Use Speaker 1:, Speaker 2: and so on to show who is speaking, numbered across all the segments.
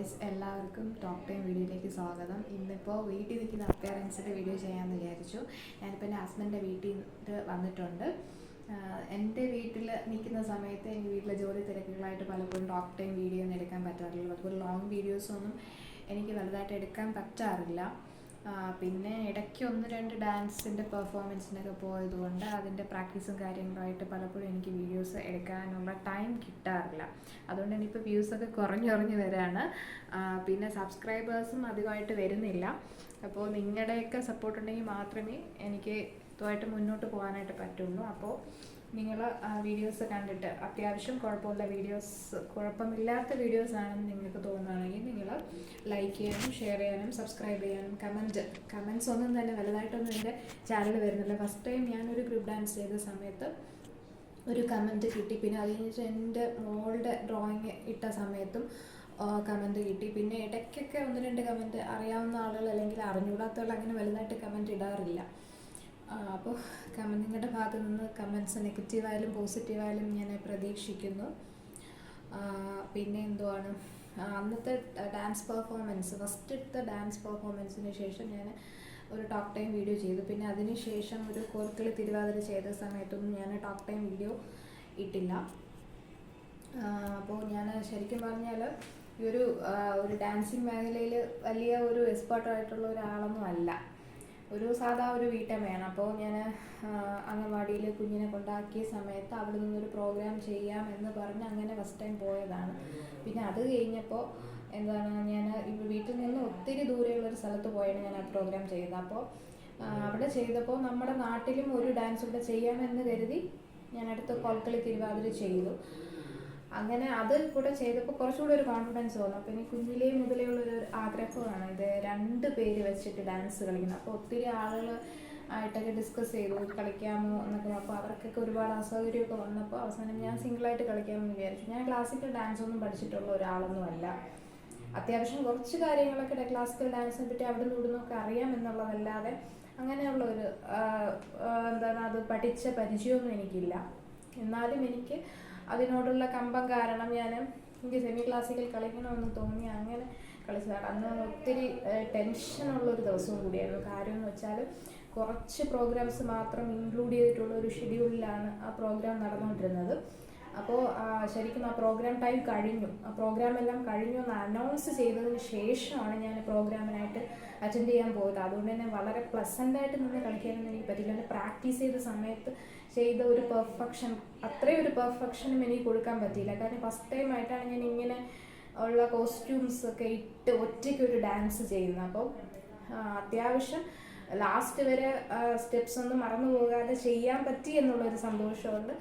Speaker 1: Guys, എല്ലാവർക്കും top time വീഡിയോയിലേക്ക് സ്വാഗതം. ഇന്നിപ്പോൾ വീട്ടിൽ നിൽക്കുന്ന അപ്പിയറൻസിൻ്റെ വീഡിയോ ചെയ്യാമെന്ന് വിചാരിച്ചു. ഞാനിപ്പോൾ എൻ്റെ ഹസ്ബൻഡിൻ്റെ വീട്ടിൽ വന്നിട്ടുണ്ട്. എൻ്റെ വീട്ടിൽ നിൽക്കുന്ന സമയത്ത് എനിക്ക് വീട്ടിലെ ജോലി തിരക്കുകളായിട്ട് പലപ്പോഴും ടോപ്പ് ടൈം വീഡിയോ ഒന്നും എടുക്കാൻ പറ്റാറില്ല. അതുപോലെ ലോങ് വീഡിയോസൊന്നും എനിക്ക് വലുതായിട്ട് എടുക്കാൻ പറ്റാറില്ല. പിന്നെ ഇടയ്ക്ക് 1-2 ഡാൻസിൻ്റെ പെർഫോമൻസിനൊക്കെ പോയതുകൊണ്ട് അതിൻ്റെ പ്രാക്ടീസും കാര്യങ്ങളായിട്ട് പലപ്പോഴും എനിക്ക് വീഡിയോസ് എടുക്കാനുള്ള ടൈം കിട്ടാറില്ല. അതുകൊണ്ട് തന്നെ ഇപ്പോൾ വ്യൂസൊക്കെ കുറഞ്ഞു വരികയാണ്. പിന്നെ സബ്സ്ക്രൈബേഴ്സും അധികമായിട്ട് വരുന്നില്ല. അപ്പോൾ നിങ്ങളുടെയൊക്കെ സപ്പോർട്ട് ഉണ്ടെങ്കിൽ മാത്രമേ എനിക്ക് ഇതുമായിട്ട് മുന്നോട്ട് പോകാനായിട്ട് പറ്റുള്ളൂ. അപ്പോൾ നിങ്ങൾ വീഡിയോസ് കണ്ടിട്ട് അത്യാവശ്യം കുഴപ്പമില്ലാത്ത വീഡിയോസ് ആണെന്ന് നിങ്ങൾക്ക് തോന്നുകയാണെങ്കിൽ നിങ്ങൾ ലൈക്ക് ചെയ്യാനും ഷെയർ ചെയ്യാനും സബ്സ്ക്രൈബ് ചെയ്യാനും കമൻസ് ഒന്നും തന്നെ വലുതായിട്ടൊന്നും എൻ്റെ ചാനൽ വരുന്നില്ല. ഫസ്റ്റ് ടൈം ഞാനൊരു ഗ്രൂപ്പ് ഡാൻസ് ചെയ്ത സമയത്ത് ഒരു കമൻറ്റ് കിട്ടി. പിന്നെ അത് കഴിഞ്ഞിട്ട് എൻ്റെ മോളുടെ ഡ്രോയിങ് ഇട്ട സമയത്തും കമൻറ്റ് കിട്ടി. പിന്നെ ഇടയ്ക്കൊക്കെ 1-2 കമൻറ്റ് അറിയാവുന്ന ആളുകൾ അല്ലെങ്കിൽ അറിഞ്ഞുകൂടാത്തവൾ അങ്ങനെ വലുതായിട്ട് കമൻറ്റ് ഇടാറില്ല. അപ്പോൾ നിങ്ങളുടെ ഭാഗത്തു നിന്ന് കമൻസ് നെഗറ്റീവായാലും പോസിറ്റീവായാലും ഞാൻ പ്രതീക്ഷിക്കുന്നു. പിന്നെ എന്തുവാണ്, അന്നത്തെ ഡാൻസ് പെർഫോമൻസ്, ഫസ്റ്റ് എടുത്ത ഡാൻസ് പെർഫോമൻസിന് ശേഷം ഞാൻ ഒരു ടോക്ക് ടൈം വീഡിയോ ചെയ്തു. പിന്നെ അതിന് ശേഷം ഒരു കോൽക്കളി തിരുവാതിര ചെയ്ത സമയത്തൊന്നും ഞാൻ ടോക്ക് ടൈം വീഡിയോ ഇട്ടില്ല. അപ്പോൾ ഞാൻ ശരിക്കും പറഞ്ഞാൽ ഈ ഒരു ഡാൻസിങ് മേഖലയിൽ വലിയ ഒരു എക്സ്പേർട്ടായിട്ടുള്ള ഒരാളൊന്നും അല്ല. ഒരു സാധാ ഒരു വീട്ടമ്മയാണ്. അപ്പോൾ ഞാൻ അംഗൻവാടിയിൽ കുഞ്ഞിനെ കൊണ്ടാക്കിയ സമയത്ത് അവിടെ നിന്നൊരു പ്രോഗ്രാം ചെയ്യാമെന്ന് പറഞ്ഞ് അങ്ങനെ ഫസ്റ്റ് ടൈം പോയതാണ്. പിന്നെ അത് കഴിഞ്ഞപ്പോൾ ഞാൻ വീട്ടിൽ നിന്ന് ഒത്തിരി ദൂരെയുള്ളൊരു സ്ഥലത്ത് പോയാണ് ഞാൻ ആ പ്രോഗ്രാം ചെയ്തത്. അപ്പോൾ അവിടെ ചെയ്തപ്പോൾ നമ്മുടെ നാട്ടിലും ഒരു ഡാൻസ് ഇവിടെ ചെയ്യാമെന്ന് കരുതി ഞാൻ അടുത്ത കോൽക്കളി തിരുവാതിര ചെയ്തു. അങ്ങനെ അത് കൂടെ ചെയ്തപ്പോൾ കുറച്ചുകൂടി ഒരു കോൺഫിഡൻസ് തോന്നും. അപ്പോൾ എനിക്ക് കുഞ്ഞിലേ മുതലേ ഉള്ളൊരു ആഗ്രഹമാണ് ഇത് 2 പേര് വെച്ചിട്ട് ഡാൻസ് കളിക്കുന്നത്. അപ്പോൾ ഒത്തിരി ആളുകൾ ആയിട്ടൊക്കെ ഡിസ്കസ് ചെയ്തു കളിക്കാമോ എന്നൊക്കെ. അപ്പോൾ അവർക്കൊക്കെ ഒരുപാട് അസൗകര്യമൊക്കെ വന്നപ്പോൾ അവസാനം ഞാൻ സിംഗിളായിട്ട് കളിക്കാമെന്ന് വിചാരിച്ചു. ഞാൻ ക്ലാസിക്കൽ ഡാൻസ് ഒന്നും പഠിച്ചിട്ടുള്ള ഒരാളൊന്നുമല്ല. അത്യാവശ്യം കുറച്ച് കാര്യങ്ങളൊക്കെ ക്ലാസിക്കൽ ഡാൻസിനെ പറ്റി അവിടെ നിന്നൊക്കെ അറിയാം എന്നുള്ളതല്ലാതെ അങ്ങനെയുള്ള ഒരു അത് പഠിച്ച പരിചയമൊന്നും എനിക്കില്ല. എന്നാലും എനിക്ക് അതിനോടുള്ള കമ്പം കാരണം എനിക്ക് സെമി ക്ലാസിക്കൽ കളിക്കണമെന്ന് തോന്നി അങ്ങനെ കളിച്ചതാണ്. അന്ന് ഒത്തിരി ടെൻഷനുള്ളൊരു ദിവസവും കൂടിയായിരുന്നു. കാര്യം എന്ന് വെച്ചാൽ കുറച്ച് പ്രോഗ്രാംസ് മാത്രം ഇൻക്ലൂഡ് ചെയ്തിട്ടുള്ള ഒരു ഷെഡ്യൂളിലാണ് ആ പ്രോഗ്രാം നടന്നുകൊണ്ടിരുന്നത്. അപ്പോൾ ശരിക്കും ആ പ്രോഗ്രാം ടൈം കഴിഞ്ഞു. ആ പ്രോഗ്രാം എല്ലാം കഴിഞ്ഞു എന്ന് അനൗൺസ് ചെയ്തതിന് ശേഷമാണ് ഞാൻ പ്രോഗ്രാമിനായിട്ട് അറ്റൻഡ് ചെയ്യാൻ പോയത്. അതുകൊണ്ട് തന്നെ വളരെ പ്ലസൻ്റായിട്ട് നിന്ന് കളിക്കാനൊന്നും എനിക്ക് പറ്റില്ല. ഞാൻ പ്രാക്ടീസ് ചെയ്ത സമയത്ത് ചെയ്ത ഒരു അത്രയും ഒരു പെർഫെക്ഷനും എനിക്ക് കൊടുക്കാൻ പറ്റിയില്ല. കാരണം ഫസ്റ്റ് ടൈം ആയിട്ടാണ് ഞാൻ ഇങ്ങനെ ഉള്ള കോസ്റ്റ്യൂംസ് ഒക്കെ ഇട്ട് ഒറ്റയ്ക്ക് ഒരു ഡാൻസ് ചെയ്യുന്നത്. അപ്പോൾ അത്യാവശ്യം ലാസ്റ്റ് വരെ സ്റ്റെപ്സ് ഒന്നും മറന്നു പോകാതെ ചെയ്യാൻ പറ്റി എന്നുള്ളൊരു സന്തോഷമുണ്ട്.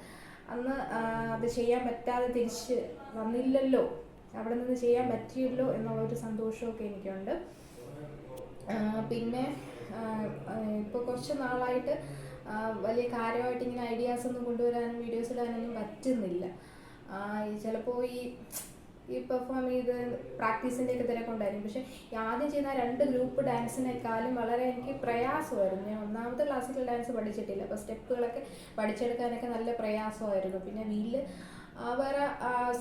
Speaker 1: അന്ന് അത് ചെയ്യാൻ പറ്റാതെ തിരിച്ച് വന്നില്ലല്ലോ, അവിടെ നിന്ന് ചെയ്യാൻ പറ്റിയല്ലോ എന്നുള്ളൊരു സന്തോഷമൊക്കെ എനിക്കുണ്ട്. പിന്നെ ഇപ്പോൾ കുറച്ച് നാളായിട്ട് വലിയ കാര്യമായിട്ട് ഇങ്ങനെ ഐഡിയാസ് ഒന്നും കൊണ്ടുവരാനും വീഡിയോസ് ഇടാനൊന്നും പറ്റുന്നില്ല. ചിലപ്പോൾ ഈ പെർഫോം ചെയ്ത് പ്രാക്ടീസിൻ്റെ ഒക്കെ തിരക്കുണ്ടായിരുന്നു. പക്ഷേ ആദ്യം ചെയ്യുന്ന 2 ഗ്രൂപ്പ് ഡാൻസിനേക്കാളും വളരെ എനിക്ക് പ്രയാസമായിരുന്നു. ഞാൻ ഒന്നാമത്തെ ക്ലാസിക്കൽ ഡാൻസ് പഠിച്ചിട്ടില്ല. അപ്പോൾ സ്റ്റെപ്പുകളൊക്കെ പഠിച്ചെടുക്കാനൊക്കെ നല്ല പ്രയാസമായിരുന്നു. പിന്നെ വീട്ടിൽ വേറെ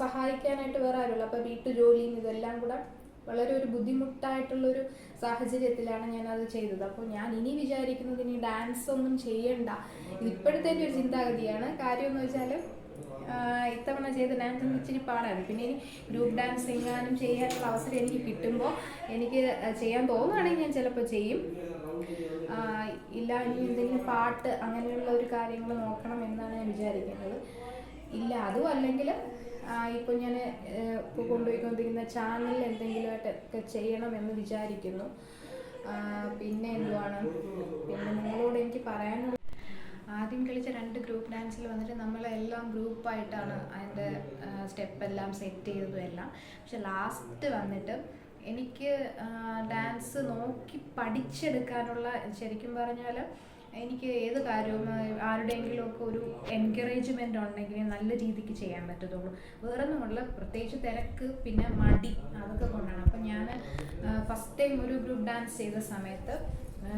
Speaker 1: സഹായിക്കാനായിട്ട് വേറെ ആരുമില്ല. അപ്പോൾ വീട്ടു ജോലിയും ഇതെല്ലാം കൂടെ വളരെ ഒരു ബുദ്ധിമുട്ടായിട്ടുള്ളൊരു സാഹചര്യത്തിലാണ് ഞാനത് ചെയ്തത്. അപ്പോൾ ഞാൻ ഇനി വിചാരിക്കുന്നത് ഇനി ഡാൻസ് ഒന്നും ചെയ്യണ്ട, ഇപ്പോഴത്തെ ഒരു ചിന്താഗതിയാണ്. കാര്യം എന്ന് വെച്ചാൽ ഇത്തവണ ചെയ്ത ഡാൻസ് ഇച്ചിരി പാടാണ്. പിന്നെ ഇനി ഗ്രൂപ്പ് ഡാൻസ് എങ്ങാനും ചെയ്യാനുള്ള അവസരം എനിക്ക് കിട്ടുമ്പോൾ എനിക്ക് ചെയ്യാൻ തോന്നുകയാണെങ്കിൽ ഞാൻ ചിലപ്പോൾ ചെയ്യും. ഇല്ല ഇനി എന്തെങ്കിലും പാട്ട് അങ്ങനെയുള്ള ഒരു കാര്യങ്ങൾ നോക്കണം എന്നാണ് ഞാൻ വിചാരിക്കുന്നത്. ഇല്ല അതും അല്ലെങ്കിൽ ഇപ്പോൾ ഞാൻ ഇപ്പോൾ കൊണ്ടുപോയിക്കൊണ്ടിരിക്കുന്ന ചാനലിൽ എന്തെങ്കിലുമായിട്ടൊക്കെ ചെയ്യണമെന്ന് വിചാരിക്കുന്നു. പിന്നെ നിങ്ങളോട് എനിക്ക് പറയാനുള്ള, ആദ്യം കളിച്ച 2 ഗ്രൂപ്പ് ഡാൻസിൽ വന്നിട്ട് നമ്മളെല്ലാം ഗ്രൂപ്പായിട്ടാണ് അതിൻ്റെ സ്റ്റെപ്പെല്ലാം സെറ്റ് ചെയ്തതും എല്ലാം. പക്ഷെ ലാസ്റ്റ് വന്നിട്ട് എനിക്ക് ഡാൻസ് നോക്കി പഠിച്ചെടുക്കാനുള്ള, ശരിക്കും പറഞ്ഞാൽ എനിക്ക് ഏത് കാര്യവും ആരുടെയെങ്കിലുമൊക്കെ ഒരു എൻകറേജ്മെൻ്റ് ഉണ്ടെങ്കിൽ നല്ല രീതിക്ക് ചെയ്യാൻ പറ്റത്തുള്ളൂ. വേറൊന്നുമുള്ള പ്രത്യേകിച്ച് തിരക്ക് പിന്നെ മടി അതൊക്കെ കൊണ്ടാണ്. അപ്പം ഞാൻ ഫസ്റ്റ് ടൈം ഒരു ഗ്രൂപ്പ് ഡാൻസ് ചെയ്ത സമയത്ത്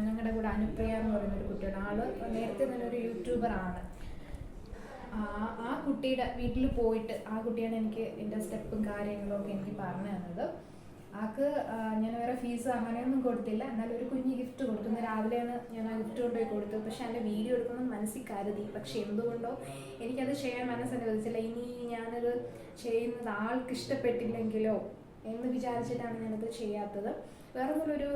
Speaker 1: ഞങ്ങളുടെ കൂടെ അനുപ്രിയ എന്ന് പറയുന്നൊരു കുട്ടിയാണ്. ആള് നേരത്തെ തന്നെ ഒരു യൂട്യൂബറാണ്. ആ കുട്ടിയുടെ വീട്ടിൽ പോയിട്ട് ആ കുട്ടിയാണ് എനിക്ക് എൻ്റെ സ്റ്റെപ്പും കാര്യങ്ങളും ഒക്കെ എനിക്ക് പറഞ്ഞു തന്നത്. ആ ആൾക്ക് ഞാൻ വേറെ ഫീസ് അങ്ങനെയൊന്നും കൊടുത്തില്ല, എന്നാലും ഒരു കുഞ്ഞ് ഗിഫ്റ്റ് കൊടുത്തു. ഇന്ന് രാവിലെയാണ് ഞാൻ ആ ഗിഫ്റ്റ് കൊണ്ടുപോയി കൊടുത്തത്. പക്ഷേ എൻ്റെ വീഡിയോ എടുക്കുന്നത് മനസ്സിൽ കരുതി, പക്ഷെ എന്തുകൊണ്ടോ എനിക്കത് ചെയ്യാൻ മനസ്സനുവദിച്ചില്ല. ഇനി ഞാനത് ചെയ്യുന്നത് ആൾക്ക് ഇഷ്ടപ്പെട്ടില്ലെങ്കിലോ എന്ന് വിചാരിച്ചിട്ടാണ് ഞാനത് ചെയ്യാത്തത്. വേറെ ഒരു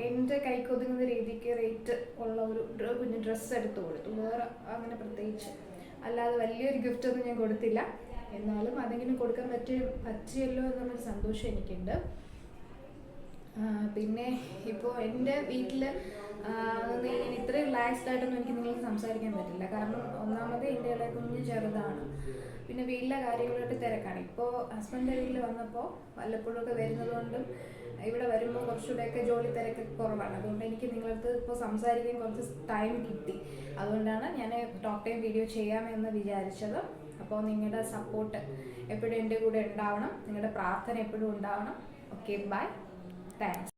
Speaker 1: എൻ്റെ കൈക്കൊതുങ്ങുന്ന രീതിക്ക് റേറ്റ് ഉള്ള ഒരു കുഞ്ഞ് ഡ്രസ്സ് എടുത്ത് കൊടുത്തു. വേറെ അങ്ങനെ പ്രത്യേകിച്ച് അല്ലാതെ വലിയൊരു ഗിഫ്റ്റൊന്നും ഞാൻ കൊടുത്തില്ല. എന്നാലും അതെങ്കിലും കൊടുക്കാൻ പറ്റിയല്ലോ എന്നുള്ളൊരു സന്തോഷം എനിക്കുണ്ട്. പിന്നെ ഇപ്പോൾ എൻ്റെ വീട്ടിൽ ഇങ്ങനെ ഇത്രയും റിലാക്സ്ഡ് ആയിട്ടൊന്നും എനിക്ക് നിങ്ങൾക്ക് സംസാരിക്കാൻ പറ്റില്ല. കാരണം ഒന്നാമത് എൻ്റെ ഇളയ കുഞ്ഞ് ചെറുതാണ്, പിന്നെ വീട്ടിലെ കാര്യങ്ങളായിട്ട് തിരക്കാണ്. ഇപ്പോൾ ഹസ്ബൻഡിൻ്റെ വീട്ടിൽ വന്നപ്പോൾ വല്ലപ്പോഴൊക്കെ വരുന്നത് കൊണ്ടും ഇവിടെ വരുമ്പോൾ കുറച്ചുകൂടെയൊക്കെ ജോലി തിരക്കൊക്കെ കുറവാണ്. അതുകൊണ്ട് എനിക്ക് നിങ്ങളടുത്ത് ഇപ്പോൾ സംസാരിക്കാൻ കുറച്ച് ടൈം കിട്ടി. അതുകൊണ്ടാണ് ഞാൻ ടോക്ക് ടൈം വീഡിയോ ചെയ്യാമെന്ന് വിചാരിച്ചത്. അപ്പോൾ നിങ്ങളുടെ സപ്പോർട്ട് എപ്പോഴും എൻ്റെ കൂടെ ഉണ്ടാവണം, നിങ്ങളുടെ പ്രാർത്ഥന എപ്പോഴും ഉണ്ടാവണം. Okay, bye, thanks.